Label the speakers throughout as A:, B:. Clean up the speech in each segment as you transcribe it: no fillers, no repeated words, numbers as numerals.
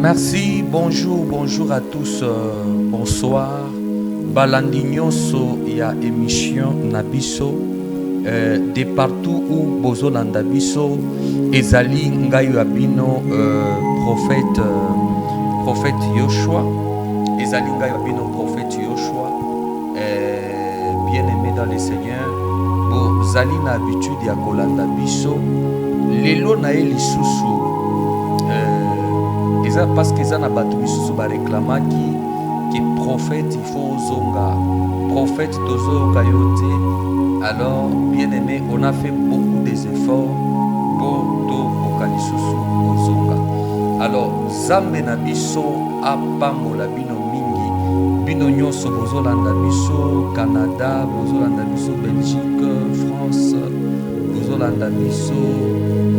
A: Merci, bonjour à tous, bonsoir. Balandi nyonso ya émission Nabiso, de partout où bozolanda biso, ezali ngai abino prophète Yoshua, ezali ngai abino prophète Yoshua, bien aimé dans le Seigneur. Bozali na habitude ya kolanda biso, lelo na elisusu. Parce que ça n'a pas tout sous ba réclamaki que prophète il faut zonga prophète tozo kayote. Alors bien aimé, on a fait beaucoup des efforts pour to okalisusu zonga. Alors zambe na biso apambola bino mingi bino nyonso bozolanda biso Canada, bozolanda biso Belgique, France, bozolanda biso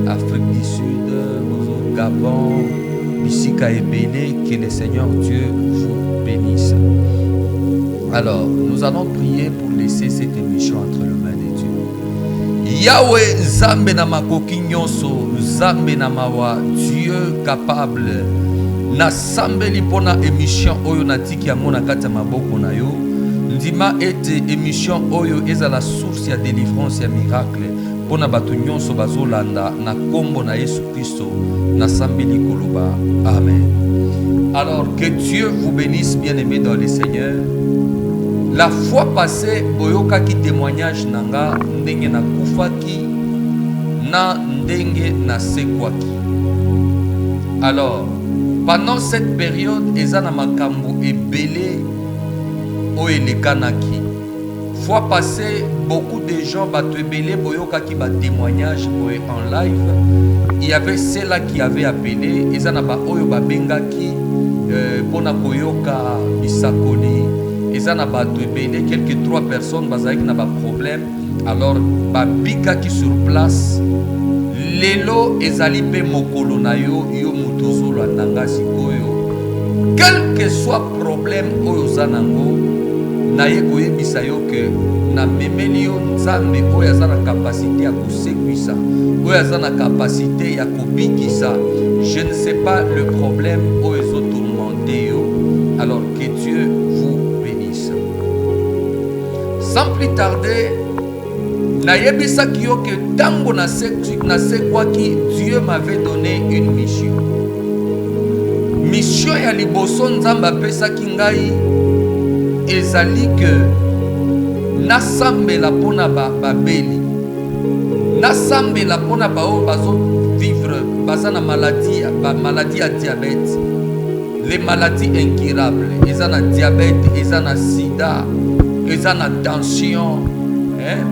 A: Afrique du Sud, bozolanda Gabon, Bissika et Béné, que le Seigneur Dieu vous bénisse. Alors, nous allons prier pour laisser cette émission entre les mains de Dieu. Yahweh Zambe na makoki nyonso, Zambe na mawa, Dieu capable. Na sambeli pona émission oyo natiki yango na kati ya maboko na yo. Ndima ete émission oyo eza la source ya délivrance ya miracle. Pona bato nyonso bazolanda na kombo na Yesu Christo na sambeli koloba. Amen. Alors que Dieu vous bénisse, bien-aimés dans le Seigneur. La fois passée, boyoka ki témoignage nanga ndenge na kufaki na ndenge na sekwaki. Alors, pendant cette période, ezana makambo ebele o elekanaki. Fois passée, beaucoup de gens batwebele boyoka ki ba témoignage en live. Il y avait ceux-là qui avaient appelé, ezana ba oyo ba bengaki pona koyoka bisakoli, ezana ba twebele quelques 3 personnes bazaki na ba problème. Alors ba bikaki sur place. Lelo ezali pe mokolo na yo yo mutozolo nanga sikoyo. Quel que soit problème oyo zanango, naye koyebisa yo ke na memeli yo nzambe oyo aza na capacité ya kosekwisa, oyo aza na capacité ya kobikisa. Je ne sais pas le problème oyo ezotourmente yo. Alors que Dieu vous bénisse. Sans plus tarder, nayebisaki yo ke tango na sekwaki, Dieu m'avait donné une mission. Mission ya liboso nzambe apesaki ngai ezali que nasambela pona babeli, nasambela pona bao bazo vivre baza na maladie ya diabète, les maladies incurables, ezana diabète, ezana sida, ezana tension,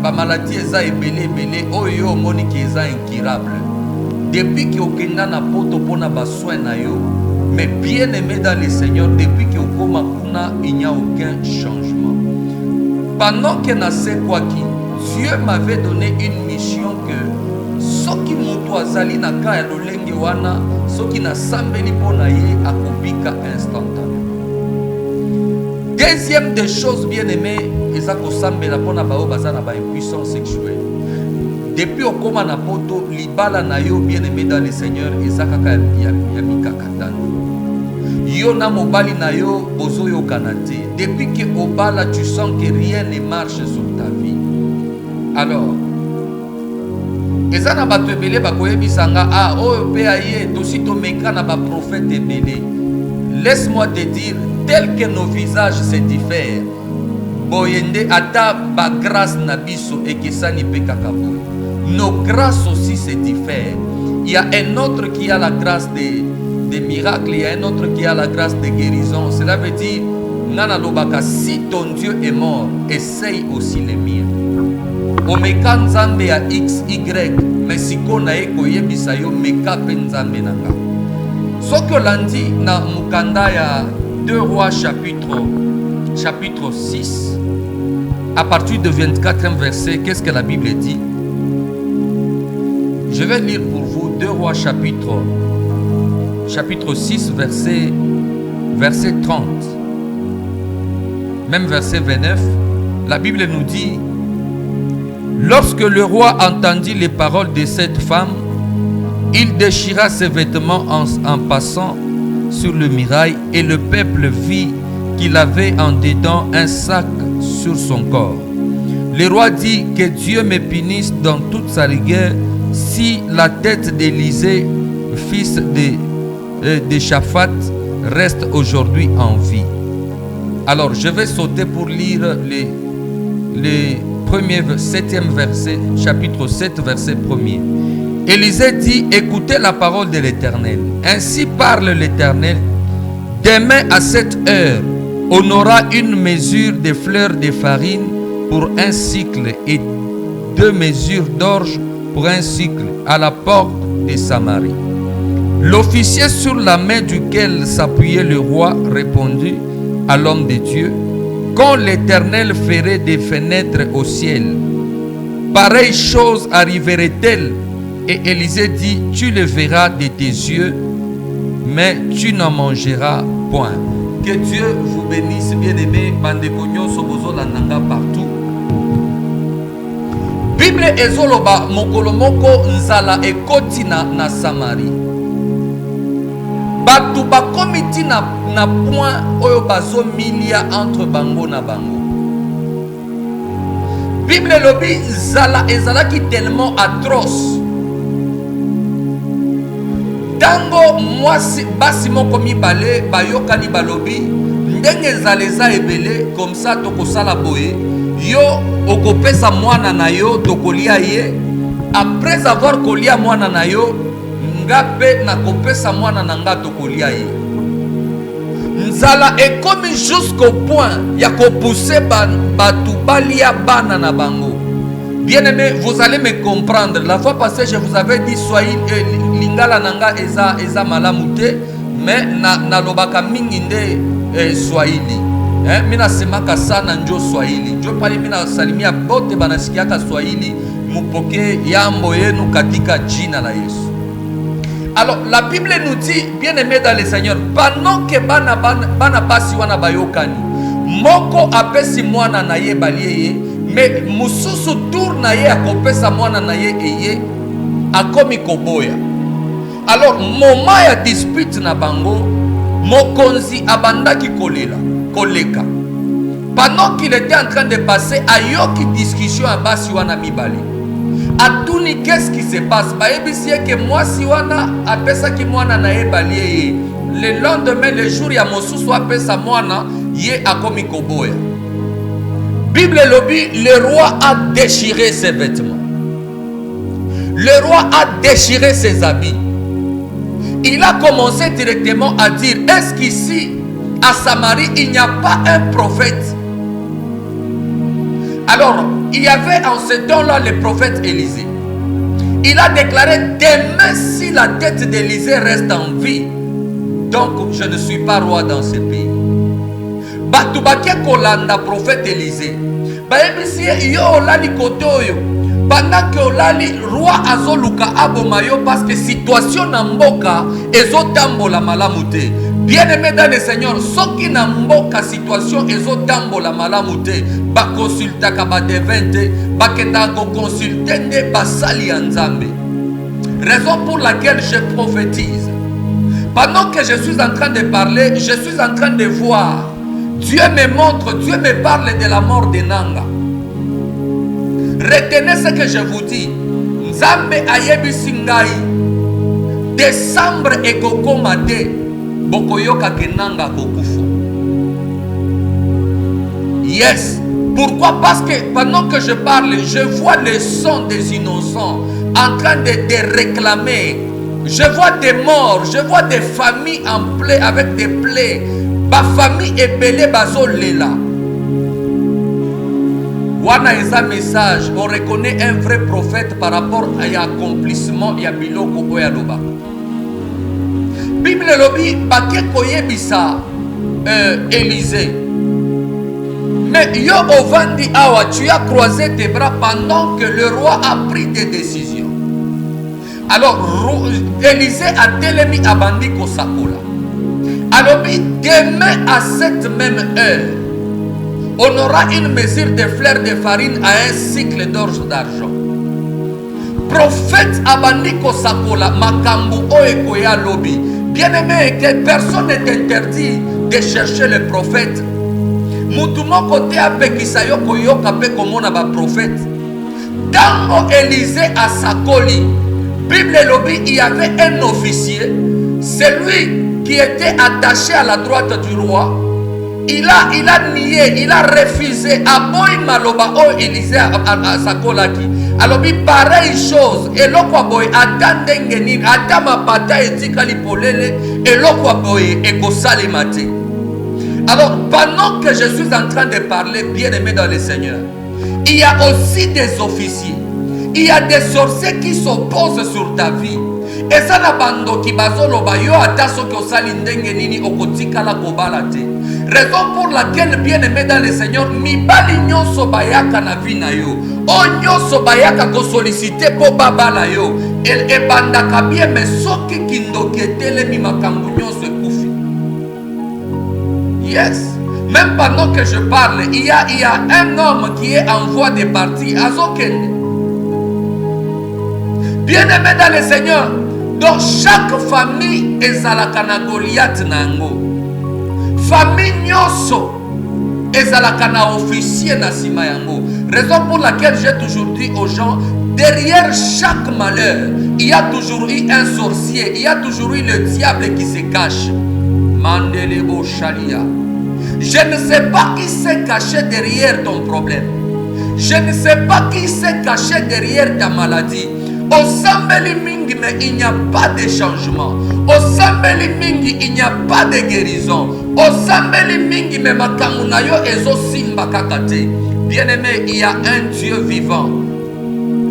A: ba maladie eza ebele oyo omoni ki eza incurable. Depuis que okenda na poto pona ba soin na yo, mais bien aimé dans le Seigneur, depuis que okoma kuna, il n'y a aucun changement. Pendant que na sekwaki, Dieu m'avait donné une mission que soki moto azali na ka ya lolenge wana, soki na sambeli pona ye akobika instantanément. Deuxième des choses bien aimées, ezako sambela pona bao bazana ba impuissance sexuelle. Depuis okoma na poto libala na yo bien aimé dans le Seigneur, ezaka ya mikakatano. Yo na mobali na yo bozo yo kanate. Depuis que obala tu sens que rien ne marche sur ta vie. Alors ezana bato ebele bakoyebisanga oyo pe aye tosito meka na ba prophète ebele. Laisse-moi te dire, tel que nos visages se diffèrent, boyende ata ba grâce na biso ekesani pe kakaboy. Nos grâces aussi se diffèrent. Il y a un autre qui a la grâce des miracles, il y a un autre qui a la grâce de guérison. Cela veut dire, Nana Lobaka, si ton Dieu est mort, essaye aussi les miens. Omeka nzambe ya X, Y, mais si kona eko yebisa yo meka pe nzambe nanga. Soki olandi na mukanda ya 2 Rois chapitre 6, à partir de 24e verset, qu'est-ce que la Bible dit? Je vais lire pour vous 2 Rois chapitre 6, verset 30. Même verset 29, la Bible nous dit: lorsque le roi entendit les paroles de cette femme, il déchira ses vêtements en passant sur le mirail et le peuple vit qu'il avait en dedans un sac sur son corps. Le roi dit que Dieu me punisse dans toute sa rigueur si la tête d'Élisée, fils de Shaphat, reste aujourd'hui en vie. Alors je vais sauter pour lire les premiers 7e verset, chapitre 7, verset 1er. Élisée dit, écoutez la parole de l'Éternel. Ainsi parle l'Éternel, demain à cette heure, on aura une mesure de fleurs de farine pour un cycle et 2 mesures d'orge pour un cycle à la porte de Samarie. L'officier sur la main duquel s'appuyait le roi répondit à l'homme de Dieu, quand l'Éternel ferait des fenêtres au ciel, pareille chose arriverait-elle? Et Élisée dit, tu le verras de tes yeux, mais tu n'en mangeras point. Que Dieu vous bénisse, bien-aimés, bandekogno sobozo landanga partout. Bible ezoloba mokolo moko nzala ekoti na Samarie. Batu bakomiti na point oyo bazo milia entre bango na bango. Bible lobi zala ezalaki tellement atroce. Tango mwasi basi moko mibale bayokani balobi ndenge ezaleza ebele comme ça tokosala boye yo okopesa mwana na yo tokolia ye après avoir kolia mwana na yo ngape na kopesa mwana na nga tokolia ye. Nzala ekomi jusqu'au point ya kopousser batu balia bana na bango. Bien-aimé, vous allez me comprendre. La fois passée, je vous avais dit Swahili, lingala nanga eza malamute, mais na lobaka mingi nde Swahili. Mina semaka sana njo Swahili. Njo pali mina salimia bote banasikiaka Swahili, mupoke yambo yenu katika jina la Yesu. Alors, la Bible nous dit, bien-aimé dans le Seigneur, pendant que bana basi wana bayokani, moko apesi mwana na ye balie mais mususu tour na ye akopesa mwana na ye eye akomi koboya. Alors moment ya dispute na bango mokonzi abandaki koleka. Pendant qu'il était en train de passer ayoki discussion à basi wana mibali. Atuni qu'est-ce qui se passe? Baebisi ke mwasi wana apesa ki mwana na ye balie. Le lendemain le jour ya mosusu apesa mwana ye akomi koboya. Bible lobby, le roi a déchiré ses vêtements. Le roi a déchiré ses habits. Il a commencé directement à dire, est-ce qu'ici, à Samarie, il n'y a pas un prophète? Alors, il y avait en ce temps-là le prophète Élisée. Il a déclaré, demain si la tête d'Élisée reste en vie, donc je ne suis pas roi dans ce pays. Batubake kolanda prophète Élisée. Baebisi yo olali kotoyo. Pendant que olali roi azoluka abomayo parce que situation na mboka ezotambola malamute. Bien-aimé dans le Seigneur, soki na mboka situation ezotambola malamute, ba consulta ka ba devente, ba kenda ko consulter nde basali ya Nzambe. Raison pour laquelle je prophétise. Pendant que je suis en train de parler, je suis en train de voir. Dieu me montre, Dieu me parle de la mort de Nanga. Retenez ce que je vous dis. Nzambe ayebisi ngai. Décembre ekokoma te bokoyoka ke Nanga kokufa. Yes. Pourquoi? Parce que pendant que je parle, je vois le sang des innocents en train de réclamer. Je vois des morts, je vois des familles en plaie avec des plaies. Ba famille ebele bazolela. Wana eza message, on reconnaît un vrai prophète par rapport à l'accomplissement ya biloko oya loba. Bible lobi bake koyebisa Élisée. Mais yo ovandi awa, tu as croisé tes bras pendant que le roi a pris des décisions. Alors Élisée a télemi abandi kosakola. Alors, demain à cette même heure, on aura une mesure de fleurs de farine à un cycle d'orge d'argent. Prophète Abandiko Sakola, Makambu Oekoya Lobi, Bien-aimé, que personne n'est interdit de chercher le prophète. Mutumo côté apekisayo koyoka pe komona ba prophète. Tango Élisée à Sakoli, Bible lobby, il y avait un officier, celui qui était attaché à la droite du roi. Il a nié, il a refusé à boy maloba o Élisée à Sakolaki. Alors pareille chose, et l'okwa boy attendengeni, atama pata etikali polele, et l'okwa boy ekosalimate. Alors pendant que je suis en train de parler, bien aimé dans le Seigneur, il y a aussi des officiers, il y a des sorciers qui s'opposent sur ta vie. Et ça n'a pas de bazolo bayo ataso ko salindenge nini okotika la kobalate. Raison pour laquelle, bien aimé dans le Seigneur, mi bali nyonso bayaka na vina yo. O nyonso bayaka ko solliciter po babala yo. El ebanda kabie me soki kindoketele mi makambu nyonso ekufi. Yes. Même pendant que je parle, il y a un homme qui est en voie de partir. Azokende. Bien aimé dans le Seigneur, dans chaque famille, ezalaka na Goliath nango. Famille nyonso ezalaka na officier na sima yango. Raison pour laquelle j'ai toujours dit aux gens, derrière chaque malheur, il y a toujours eu un sorcier, il y a toujours eu le diable qui se cache. Mandelebo Shalia. Je ne sais pas qui s'est caché derrière ton problème. Je ne sais pas qui s'est caché derrière ta maladie. Au Sambeli Mingi, mais il n'y a pas de changement. Au Sambeli Mingi, il n'y a pas de guérison. Au Sambeli Mingi, mais Makamunayo ezo simba kakate. Bien-aimé, il y a un Dieu vivant.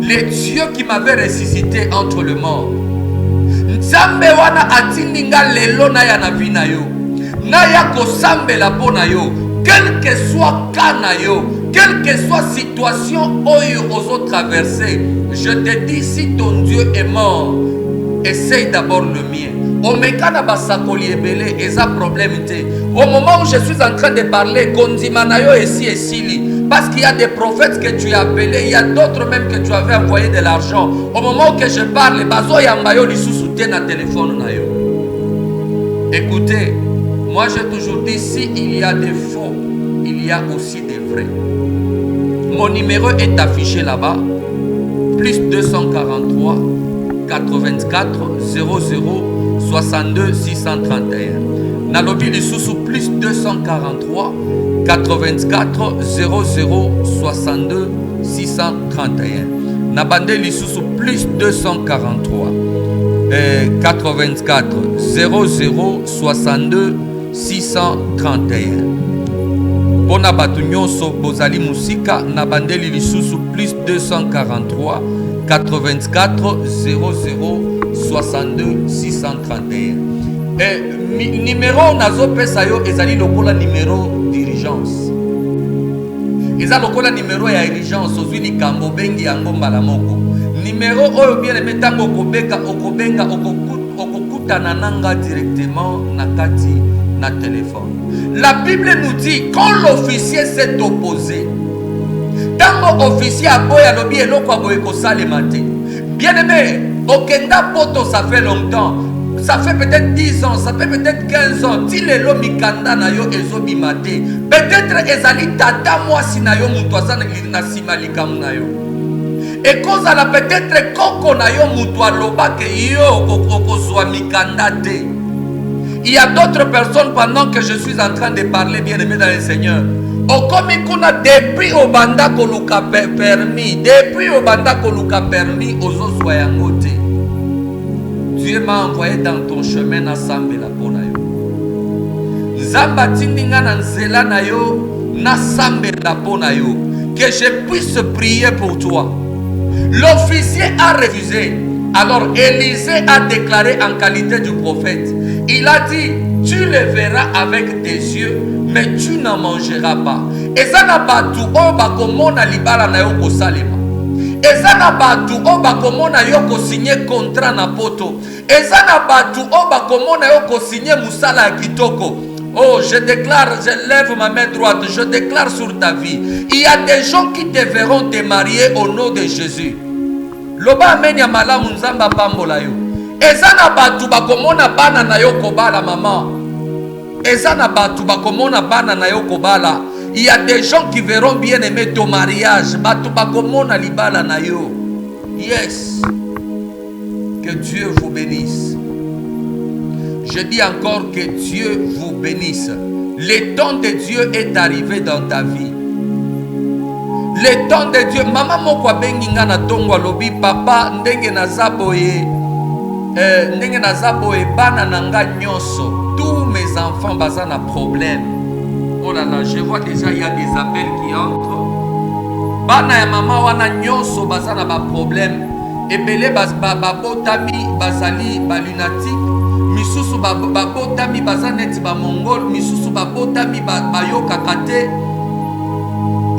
A: Le Dieu qui m'avait ressuscité entre le mort. Nzambe wana atindinga lelo na ya na vina yo. Na ya ko sambela pona yo. Quel que soit kana yo, quelle que soit situation oyo ozo traverser, je te dis, si ton Dieu est mort, essaye d'abord le mien. Omekana basakoli ebele eza problème te. Au moment où je suis en train de parler, kondimanayo esi esili. Parce qu'il y a des prophètes que tu as appelés, il y a d'autres même que tu avais envoyé de l'argent. Au moment où je parle, bazo yambayo lisusu te na téléphone na yo. Écoutez, moi j'ai toujours dit, si il y a des faux, il y a aussi des vrais. Mon numéro est affiché là-bas. Plus 243 84 00 62 631. Nalobi lisusu plus 243 84 00 62 631. Nabande lisusu plus 243 84 00 62 631. Pona batu nyonso bozali musika na bandeli lisusu plus 243 84 00 62 631. Numéro nazo pesa yo ezali lokola numéro d'urgence. Eza lokola numéro ya urgence ozwi likambo bengi yango mbala moko. Numéro oyo bien aimé tango okobenga okokutana nanga directement na kati na téléphone. La Bible nous dit, quand l'officier s'est opposé, tant l'officier a boya lobi eloko aboye kosalema te. Bien aimé, okenda poto ça fait longtemps. Ça fait peut-être 10 ans, ça fait peut-être 15 ans. Ti lelo mikanda na yo ezobima te. Peut-être ezali tata mwasi na yo mutu aza na sima likamu na yo. Et cause à la peut-être koko na yo mutu aloba ke yo okozwa mikanda te. Il y a d'autres personnes pendant que je suis en train de parler, bien aimé dans le Seigneur. Okomikuna depuis au banda koluka permis, depuis au banda koluka permis aux soyangote. Dieu m'a envoyé dans ton chemin na sambe la pona yo. Zamba tindinga na nzela na yo, na sambe la pona yo. Que je puisse prier pour toi. L'officier a refusé. Alors Élisée a déclaré en qualité du prophète. Il a dit, tu le verras avec tes yeux, mais tu n'en mangeras pas. Ezana batu o bakomona libala na yo kosalema. Ezana batu o bakomona yo ko signer contrat na poto. Ezana batu o bakomona yo ko signer musala kitoko. Oh, je déclare, je lève ma main droite, je déclare sur ta vie. Il y a des gens qui te verront te marier au nom de Jésus. Loba amenya malamu nzamba pambola yo. Ezana batu bakomona bana na yo kobala maman. Ezana batu bakomona bana na yo kobala. Il y a des gens qui verront bien aimer ton mariage. Batu bakomona libala na yo. Yes. Que Dieu vous bénisse. Je dis encore que Dieu vous bénisse. Le temps de Dieu est arrivé dans ta vie. Le temps de Dieu. Maman moko abengi nga na tongo alobi papa ndenge naza boye. Ndenge naza boye bana na nga nyonso. Tous mes enfants baza na problème. Oh là là, je vois déjà il y a des appels qui entrent. Bana ya mama wana nyonso baza na ba problème. Ebele babotami bazali ba lunatique. Misusu babotami baza neti ba mongol. Misusu babotami bayoka kate.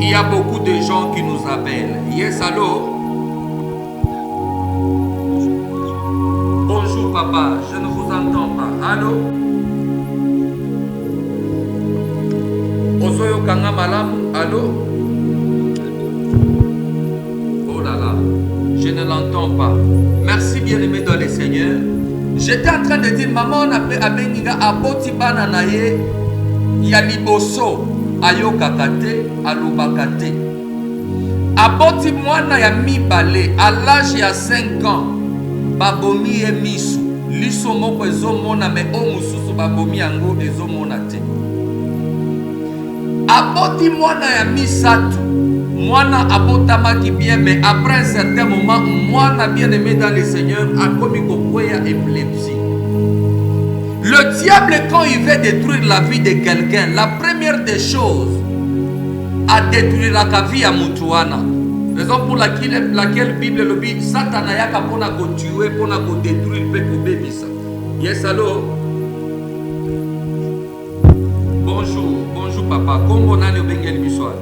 A: Il y a beaucoup de gens qui nous appellent. Yes, allô? Bonjour papa, je ne vous entends pas. Allô? Ozoyo kanga malamu, allô? Oh là là, je ne l'entends pas. Merci bien-aimé dans les seigneurs. J'étais en train de dire, maman on a abenginga aboti banana ye ya liboso ayoka kate alobaka te. Aboti mwana ya mibale à l'âge ya 5 ans babomi ye misu liso moko ezomona me o mususu babomi yango ezomona te. Aboti mwana ya misatu mwana abotamaki bien mais après un certain moment mwana bien aimé dans le Seigneur a commis kokweya épilepsie. Le diable, quand il veut détruire la vie de quelqu'un, la première des choses à détruire la vie à Moutuana. Raison pour laquelle Bible le dit, Satan a yaka pona ko tuer, pona ko détruire, pe ko bébisa. Yes, allô? Bonjour, bonjour papa. Comment on a le bengel bissoir?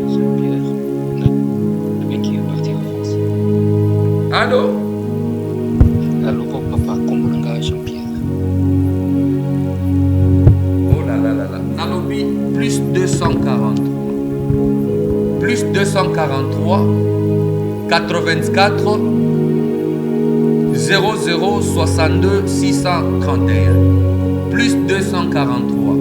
B: Jean-Pierre, le mec qui est parti en France.
A: Allô?
B: Allô, papa, comment on a Jean-Pierre?
A: Oh là là là là. Nalobi, plus 243. Plus 243 84 00 62 631. Plus 243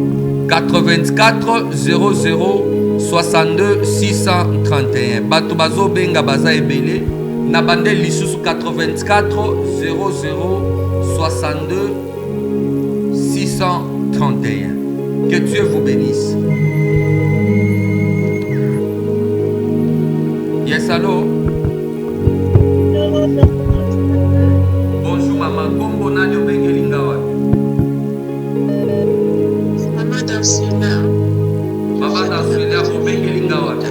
A: 84 00 62 631. Bato bazo benga baza ebele. Nabande lisusu 84 00 62 631. Que Dieu vous bénisse. Yes, allô? Bonjour maman, kombo nani obengelinga wapi?
C: Maman Dansila.
A: Maman Dansila obengelinga wapi?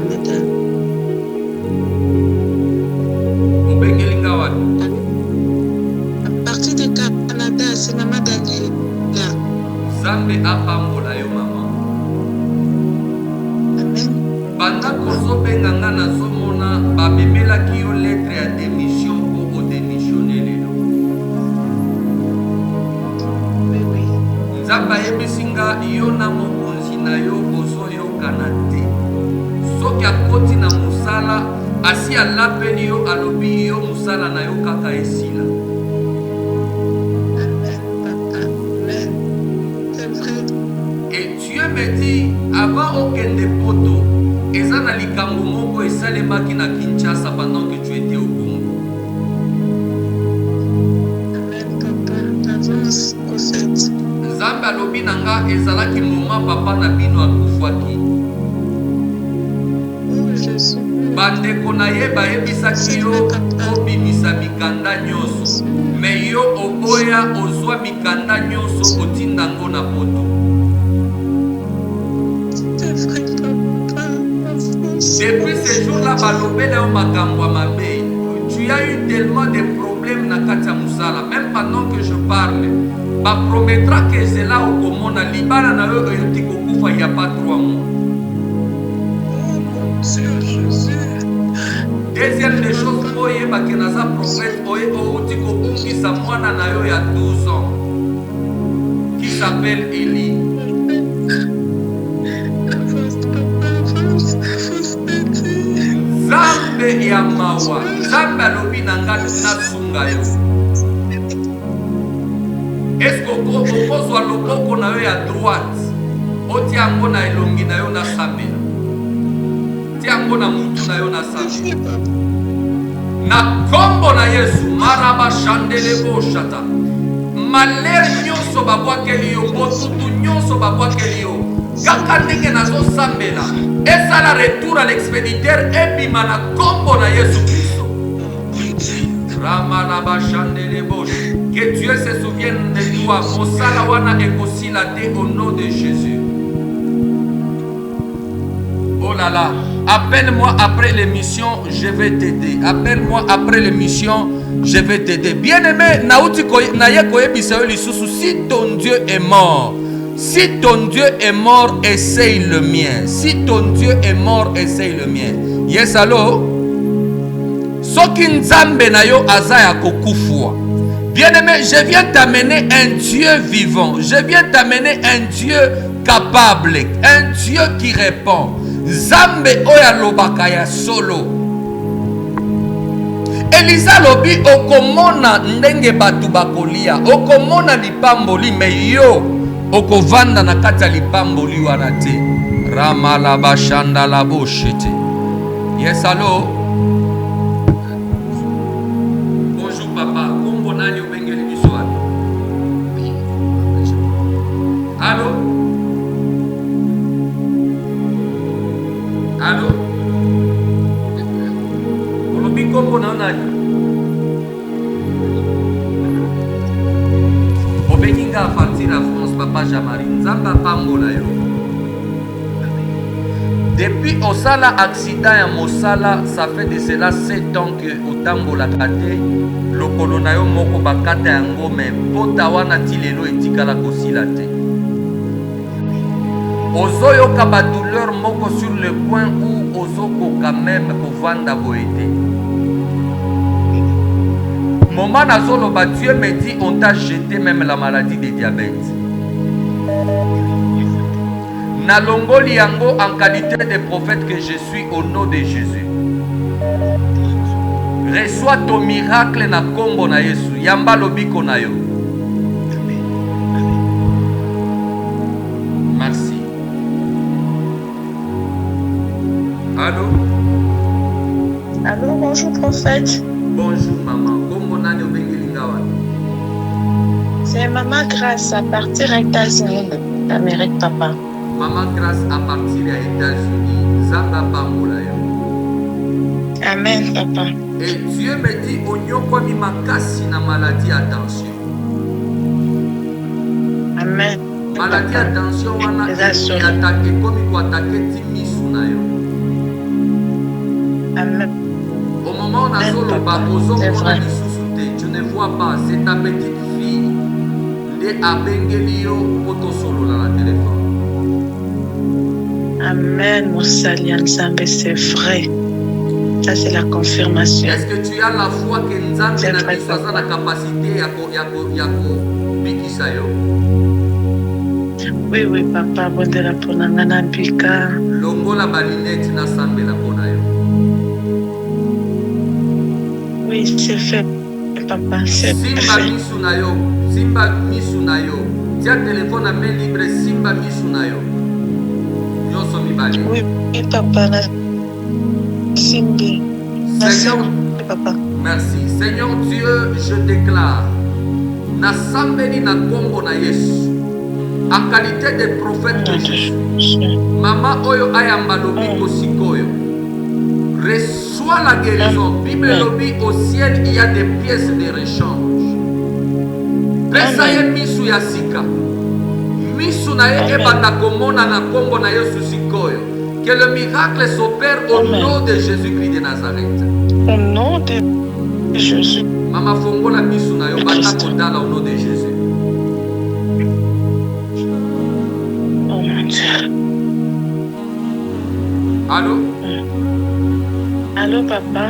A: Obengelinga wapi?
C: À partir du Canada, c'est Maman Daniela.
A: Zambe apambola yo maman.
C: Amen.
A: Banda kozobenga nga nazomona bamemelaki yo lettre ya démission po odémissionne lelo.
C: Oui, oui.
A: Nzambe ayebisi nga yo na mokonzi na yo ozoyokana te. Soki akoti na mosala asi alapeli yo alobi yo mosala na yo kaka esila.
C: Amen, papa. Amen. C'est vrai.
A: Et Dieu me dit avant okende poto eza na likambo moko esalemaki na Kinshasa pendant que tu étais au Congo.
C: Amen, papa. Avance, prophète.
A: Nzambe alobi na nga ezalaki moment papa na bino akufwaki.
C: Oh, Jésus.
A: Bandeko na ye bayebisaki yo obimisa mikanda nyonso me yo oboya ozwa mikanda nyonso otinda ngo na poto.
C: C'est vrai, papa. Avance.
A: Depuis ce jour-là balobela yo makambo ya mabe. Tu as eu tellement de problèmes na kati ya musala. Même pendant que je parle bapromettra que zela okomona libala na yo oyoti kokufa ya pas 3 mois.
C: Oh, mon Dieu, Jésus.
A: Deuxième des choses oyebaki naza prophète outi kobungisa mwana na yo ya 12 ans qui s'appelle Eli.
C: Avance, papa. Avance. Avance, bébé.
A: Zambe ya mawa Zambe alobi na nga nasunga yo Est-ce que okozwa loboko na yo ya droite otia yango na elongi na yo na sambela, tia yango na mutu na yo na sambela na kombo na Yesu. Maraba chandele boshata malere nyonso babwakeli yo, botutu nyonso babwakeli yo, kaka ndenge nazosambela esala retour à l'expéditeur ebima na kombo na Yesu Kristo. Ramalaba chandele bosh. Que Dieu se souvienne de toi. Mosala wana ekosila te au nom de Jésus. Oh là là. Appelle-moi après l'émission, je vais t'aider. Appelle-moi après l'émission, je vais t'aider. Bien-aimé, si ton Dieu est mort, si ton Dieu est mort, essaye le mien. Si ton Dieu est mort, essaye le mien. Yes, allô? Soki nzambe na yo azaya kokufwa. Bien-aimé, je viens t'amener un Dieu vivant. Je viens t'amener un Dieu capable, un Dieu qui répond. Zambe oya lobaka ya solo. Elisa lobi okomona ndenge batu bakolia, okomona lipamboli, me yo okovanda na kati ya lipamboli wana te. Ramala bashanda la boshete. Yes, allô? Bonjour papa, kombo nani ubengeli biswani? Allô? Allô? Olobi kombo na nani? Obengi nga partir la France, papa Jamari. Nzamba pambola yo. Depuis Osala accident ya Mosala, ça fait de cela 7 ans que otambola kate lokolo na yo moko bakata yango, mais pota wana ti lelo etikala kosila te. Ozoyoka ba douleur moko sur le point où ozokoka même kovanda boete. Moment nazoloba, Dieu me dit on t'a jeté même la maladie de diabète. Nalongoli yango en qualité de prophète que je suis au nom de Jésus. Reçois ton miracle na kombo na Yesu. Yamba lobiko na yo. Merci. Allô?
C: Allô, bonjour prophète.
A: Bonjour maman. Kombo nani obengeli ngawa?
C: C'est Maman Grâce à partir des États-Unis d'Amérique, papa.
A: Maman Grâce à partir des États-Unis. Zamba pambola yo.
C: Amen, papa.
A: Et Dieu me dit onyokwami makasi na maladie attention.
C: Amen.
A: Maladie attention wana attaque komi ko attaquer ti misu na yo.
C: Amen.
A: Au moment où on a solo ba ozomona lisusu te, tu ne vois pas, c'est ta petite fille nde abengeli yo poto solo na téléphone.
C: Amen, Mosali Nzambe, c'est vrai. Ça, c'est la confirmation.
A: Est-ce que tu as la foi que Nzambe na biso aza na capacité ya ko bikisa yo?
C: Oui, oui, papa, bondela pona ngana bika.
A: Longola balinete na sambela pona yo.
C: Oui, c'est fait, papa, c'est
A: Simba
C: fait.
A: misu na yo, simba misu na yo. Tia téléphone à main libre, simba misu na yo. Nyonso mibali.
C: Oui, papa, na Simbi.
A: Seigneur,
C: papa.
A: merci. Seigneur Dieu, je déclare, na sambeli na kombo na Yesu, en qualité de prophète de Jésus, Mama oyo ayamba lobiko sikoyo, reçois la guérison. Bible lobi, au ciel il y a des pièces de rechange. Pesa ye misu ya sika. Misu na ye ebanda komona na kombo na Yesu sikoyo. Que le miracle s'opère au nom de Jésus-Christ de Nazareth.
C: Au nom de Jésus.
A: Mama fongola misu na yo bata kodala au nom de Jésus.
C: Oh mon Dieu.
A: Allô?
C: Allô, papa?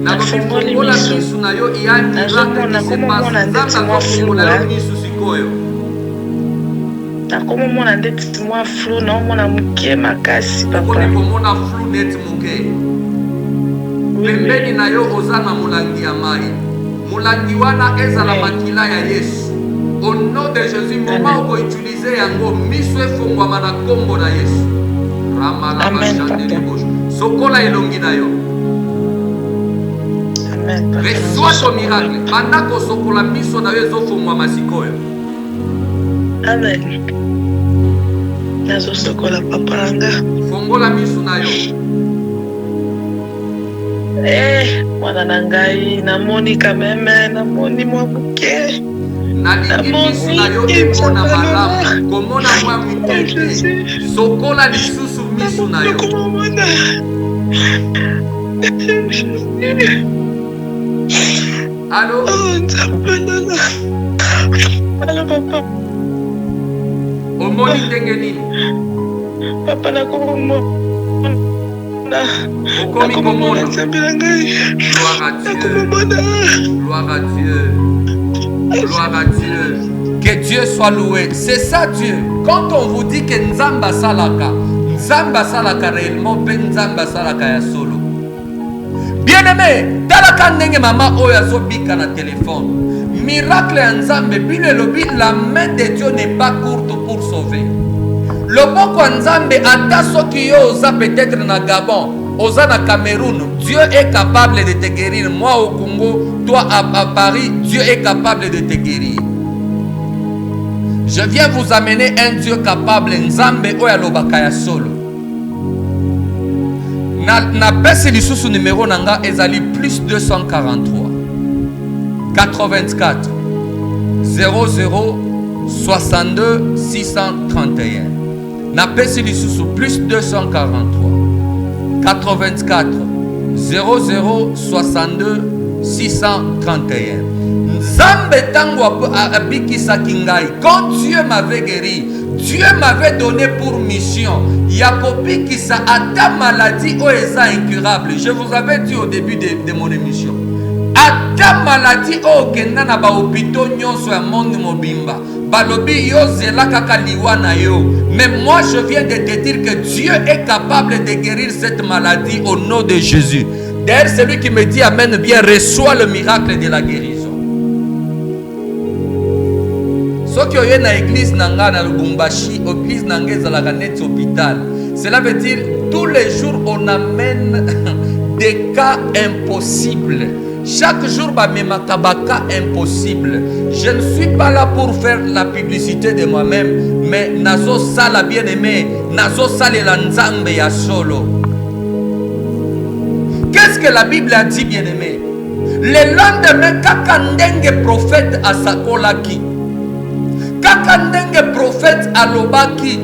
A: Na fongola misu na yo il y a un miracle qui se passe. Zamba fongola yo misu sikoyo.
C: Nakomona ndeti mwa flou naomona muke makasi papa.
A: Okoni komona flou net muke. Pembeni na yo oza na mulangi ya mai. Mulangi wana ezala makila ya Yesu. Au nom de Jésus, moment où utiliser yango miso efongwama na kombo na Yesu. Ramala bashande bosh. Sokola elongi na yo.
C: Amen.
A: Reçois ton miracle. Banda ko sokola miso na yo ezofongwama sikoyo.
C: Amen. Nazo sokola papa nanga.
A: Fongola miso na yo.
C: Mwana na ngai namoni kameme namoni mwa muke
A: Nalingi miso na yo emona malamu. Komona mwa mitete. Sokola lisusu miso na yo. Allô?
C: Allô papa.
A: Omoni ndenge nini?
C: Papa nakomona.
A: Okomi komona.
C: Gloire
A: à Dieu. Gloire à Dieu. Gloire à Dieu. Que Dieu soit loué. C'est ça Dieu. Quand on vous dit que Nzamba salaka réellement, Nzamba salaka ya solo. Bien-aimé, talaka ndenge mama oyo azobika na téléphone. Miracle ya Nzambe, bino lobi, la main de Dieu n'est pas courte pour sauver. Loboko Nzambe ata soki yo oza peut-être na Gabon, oza na Cameroun, Dieu est capable de te guérir. Moi au Congo, toi à Paris, Dieu est capable de te guérir. Je viens vous amener un Dieu capable, Nzambe oyo alobaka ya solo. Na pesi lisusu numéro nanga ezali plus 243 84 00 62 631. Na pesi lisusu plus 243 84 00 62 631. Nzambe tango abikisaki ngai. Quand Dieu m'avait guéri, Dieu m'avait donné pour mission Yakobi qui sa ata maladie o eza incurable. Je vous avais dit au début de mon émission. Ata maladie o kenda na ba hôpitaux nyonso ya monde mobimba. Balobi yo zela kaka liwa na yo. Mais moi je viens de te dire que Dieu est capable de guérir cette maladie au nom de Jésus. D'ailleurs celui qui me dit amen bien reçoit le miracle de la guérison. Soki oye na église nanga na Lubumbashi, église nanga ezalaka neti hôpital. Cela veut dire tous les jours on amène des cas impossibles. Chaque jour bamemaka baka impossible. Je ne suis pas là pour faire la publicité de moi-même, mais nazo sala bien aimé, nazo salela Nzambe ya solo. Qu'est-ce que la Bible a dit bien aimé? Le lendemain kaka ndenge prophète asakolaki. Kaka ndenge prophète alobaki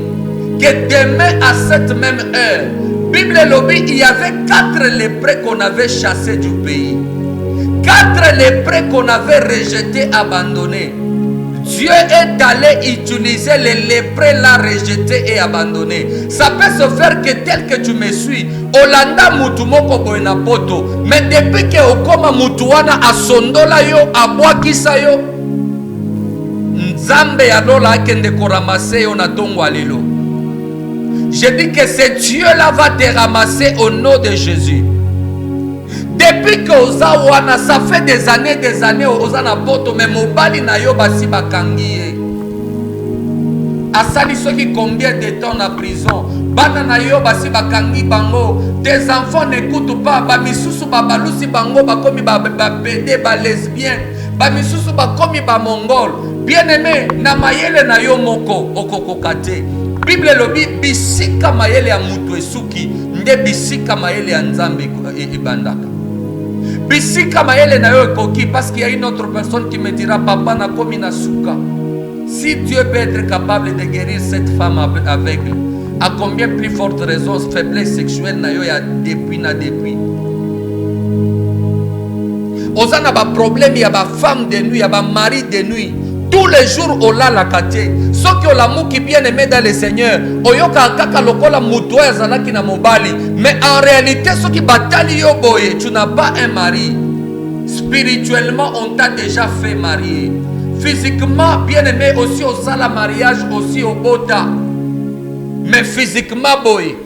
A: que demain à cette même heure, Bible lobby, il y avait 4 lépreux qu'on avait chassés du pays. 4 lépreux qu'on avait rejetés, abandonnés. Dieu est allé utiliser les lépreux là rejetés et abandonnés. Ça peut se faire que tel que tu me suis, Olanda mutumoko boina poto, mais depuis que okoma mutuana asondola yo abwakisa yo, Nzambe alola akende ko ramasser yo na tongo alelo. Je dis que ce Dieu là va te ramasser au nom de Jésus. Depuis que Ozawana, ça fait des années, Ozana poto, mais mobali na yo basi bakangiye. Asali soki combien de temps na prison? Bana na yo basi bakangi bango. Tes enfants n'écoutent pas. Ba misusu babalusi bango bakomi ba pédé ba lesbien. Ba misusu bakomi ba mongol. Bien aimé, na mayele na yo moko okokokate. Bible lobi bisika mayele ya mutu esuki nde bisika mayele ya Nzambe ibandaka. Bisika mayele na yo ekoki parce qu'il y a une autre personne qui me dira papa na komi na suka. Si Dieu peut être capable de guérir cette femme aveugle, à combien plus forte raison faiblesse sexuelle na yo ya depuis na depuis. Ozana ba problème ya ba femme de nuit, ya ba mari de nuit. Tous les jours, on l'a la kate. Ceux qui ont l'amour qui bien aimé dans le Seigneur, oyoka kaka lokola mutoya zalaki na mobali. Mais en réalité, ceux qui bataillent yo boye, tu n'as pas un mari. Spirituellement, on t'a déjà fait marier. Physiquement, bien aimé aussi au sala mariage, aussi au bota. Mais physiquement, boy,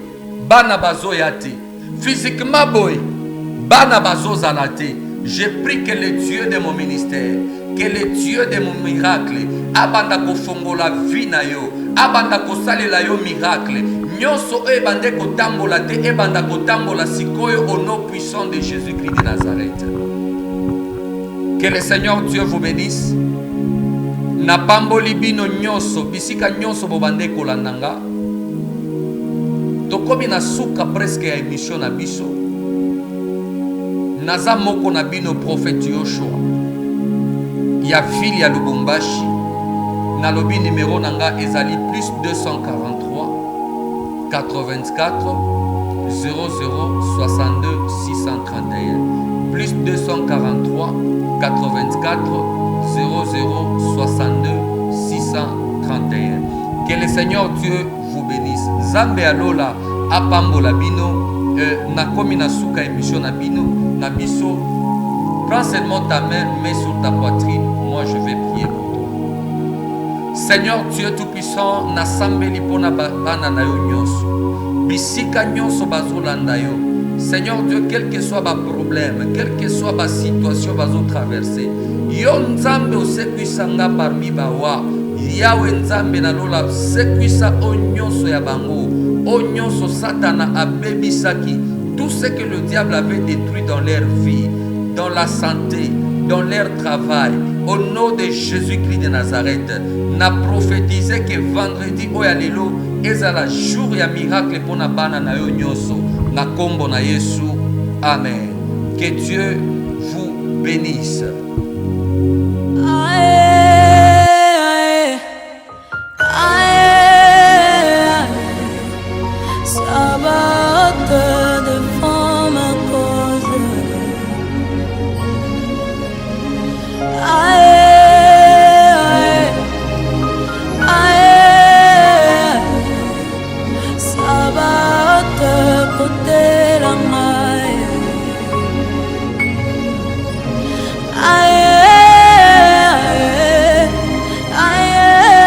A: bana bazo yati. Physiquement, boy, bana bazo zalate. Je prie que le Dieu de mon ministère, Que le Dieu de mon miracle abanda kofongola vie na yo, abanda kosalela yo miracle. Nyonso ebande kotambola te, ebanda kotambola sikoyo au nom puissant de Jésus-Christ de Nazareth. Que le Seigneur Dieu vous bénisse. Na pamboli bino nyonso, bisika nyonso bobande kolandanga. Tokomi na suka presque ya émission na biso. Naza moko na bino prophète Yoshua. Ya ville ya Lubumbashi. Na lobi numéro nanga ezali plus 243 84 00 62 631. Plus 243 84 00 62 631. Que le Seigneur Dieu vous bénisse. Zambe alola apambola bino nakomi na suka émission na bino na biso. Prends seulement ta main, mets sur ta poitrine. Moi je vais prier pour toi. Seigneur Dieu tout-puissant, nasambeli pona bana na yo nyonso. Bisika nyonso bazolanda yo. Seigneur Dieu, quel que soit ma problème, quelle que soit ma situation bazo traverser, yo nzambe osekuisanga parmi bawa. Yawe nzambe na lola sekuisa o nyonso ya bango, o nyonso satana abebisaki, tout ce que le diable avait détruit dans leur vie, dans la santé, dans leur travail, au nom de Jésus-Christ de Nazareth, n'a prophétisé que vendredi oyalelo ezala jour ya miracle pona bana na yo nyonso, na kombo na Yesu. Amen. Que Dieu vous bénisse.